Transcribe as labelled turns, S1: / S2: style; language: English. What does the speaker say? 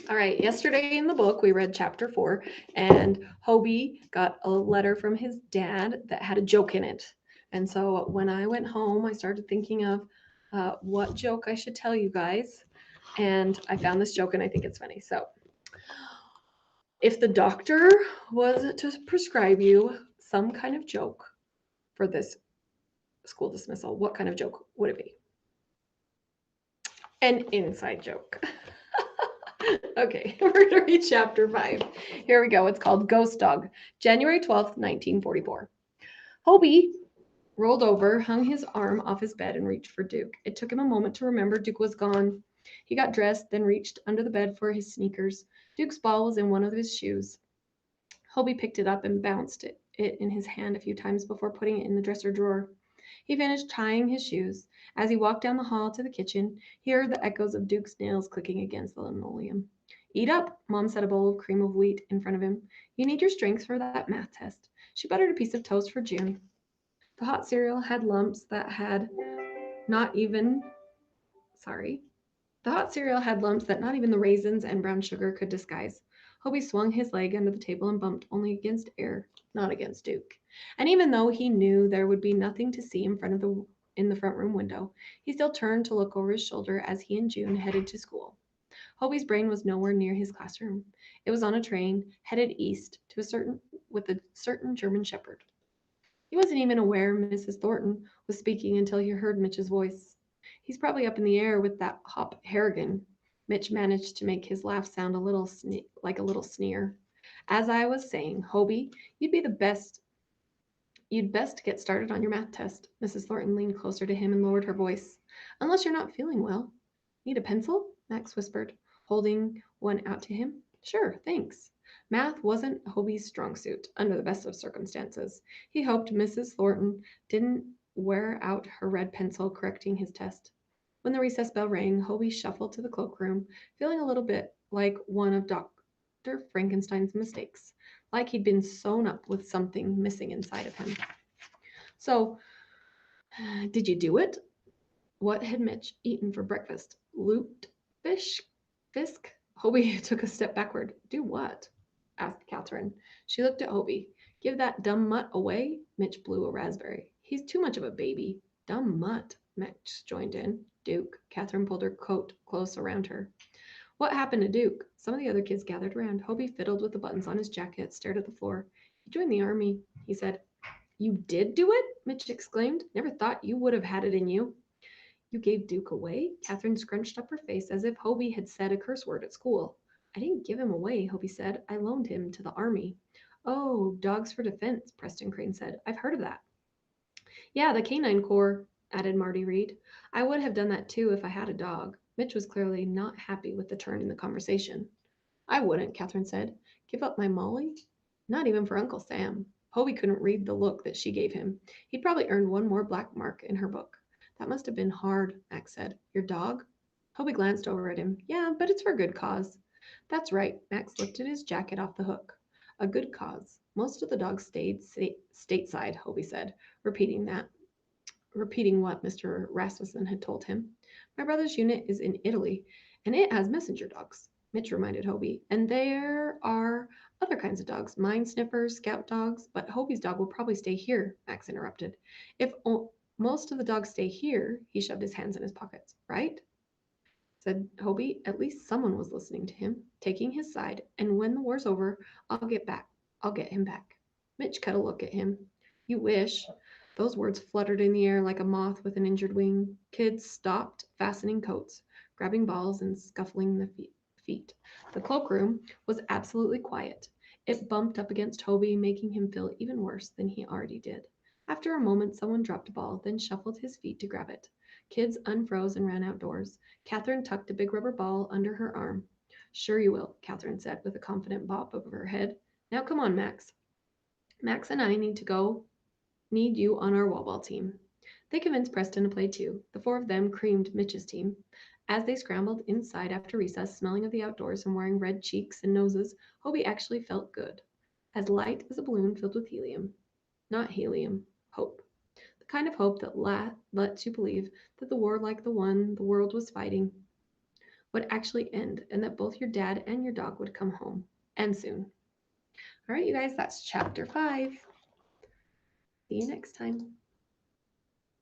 S1: All right, yesterday in the book, we read chapter 4, and Hobie got a letter from his dad that had a joke in it. And so when I went home, I started thinking of what joke I should tell you guys. And I found this joke, and I think it's funny. So, if the doctor was to prescribe you some kind of joke for this school dismissal, what kind of joke would it be? An inside joke. Okay, we're going to read chapter 5. Here we go. It's called Ghost Dog, January 12th, 1944. Hobie rolled over, hung his arm off his bed, and reached for Duke. It took him a moment to remember Duke was gone. He got dressed, then reached under the bed for his sneakers. Duke's ball was in one of his shoes. Hobie picked it up and bounced it in his hand a few times before putting it in the dresser drawer. He finished tying his shoes. As he walked down the hall to the kitchen, he heard the echoes of Duke's nails clicking against the linoleum. Eat up, Mom set a bowl of cream of wheat in front of him. You need your strength for that math test. She buttered a piece of toast for June. The hot cereal had lumps that had not even, sorry, the hot cereal had lumps that not even the raisins and brown sugar could disguise. Hobie swung his leg under the table and bumped only against air, not against Duke. And even though he knew there would be nothing to see in the front room window, he still turned to look over his shoulder as he and June headed to school. Hobie's brain was nowhere near his classroom. It was on a train headed east to a certain German shepherd. He wasn't even aware Mrs. Thornton was speaking until he heard Mitch's voice. He's probably up in the air with that Hop Harrigan. Mitch managed to make his laugh sound like a little sneer. As I was saying, Hobie, you'd be the best. You'd best get started on your math test. Mrs. Thornton leaned closer to him and lowered her voice. Unless you're not feeling well. Need a pencil? Max whispered, holding one out to him. Sure, thanks. Math wasn't Hobie's strong suit, under the best of circumstances. He hoped Mrs. Thornton didn't wear out her red pencil correcting his test. When the recess bell rang, Hobie shuffled to the cloakroom, feeling a little bit like one of Dr. Frankenstein's mistakes, like he'd been sewn up with something missing inside of him. So, did you do it? What had Mitch eaten for breakfast? Looped fish? Fisk? Hobie took a step backward. Do what? Asked Catherine. She looked at Hobie. Give that dumb mutt away? Mitch blew a raspberry. He's too much of a baby. Dumb mutt, Mitch joined in. Duke. Catherine pulled her coat close around her. What happened to Duke? Some of the other kids gathered around. Hobie fiddled with the buttons on his jacket, stared at the floor. He joined the army, he said. You did do it? Mitch exclaimed. Never thought you would have had it in you. You gave Duke away? Catherine scrunched up her face as if Hobie had said a curse word at school. I didn't give him away, Hobie said. I loaned him to the army. Oh, Dogs for Defense, Preston Crane said. I've heard of that. Yeah, the Canine Corps, added Marty Reed. I would have done that too if I had a dog. Mitch was clearly not happy with the turn in the conversation. I wouldn't, Catherine said. Give up my Molly? Not even for Uncle Sam. Hobie couldn't read the look that she gave him. He'd probably earned one more black mark in her book. That must have been hard, Max said. Your dog? Hobie glanced over at him. Yeah, but it's for a good cause. That's right. Max lifted his jacket off the hook. A good cause. Most of the dogs stayed stateside, Hobie said, repeating what Mr. Rasmussen had told him. My brother's unit is in Italy, and it has messenger dogs, Mitch reminded Hobie. And there are other kinds of dogs, mine sniffers, scout dogs, but Hobie's dog will probably stay here, Max interrupted. If most of the dogs stay here, he shoved his hands in his pockets, right? Said Hobie. At least someone was listening to him, taking his side, and when the war's over, I'll get him back. Mitch cut a look at him. You wish. Those words fluttered in the air like a moth with an injured wing. Kids stopped fastening coats, grabbing balls, and scuffling the feet. The cloakroom was absolutely quiet. It bumped up against Hobie, making him feel even worse than he already did. After a moment, someone dropped a ball, then shuffled his feet to grab it. Kids unfroze and ran outdoors. Catherine tucked a big rubber ball under her arm. Sure you will, Catherine said with a confident bop of her head. Now come on, Max. Max and I need you on our wall ball team. They convinced Preston to play too. The four of them creamed Mitch's team. As they scrambled inside after recess, smelling of the outdoors and wearing red cheeks and noses, Hobie actually felt good. As light as a balloon filled with helium. Not helium, hope. The kind of hope that lets you believe that the war like the one the world was fighting would actually end and that both your dad and your dog would come home and soon. All right, you guys, that's chapter 5. See you next time.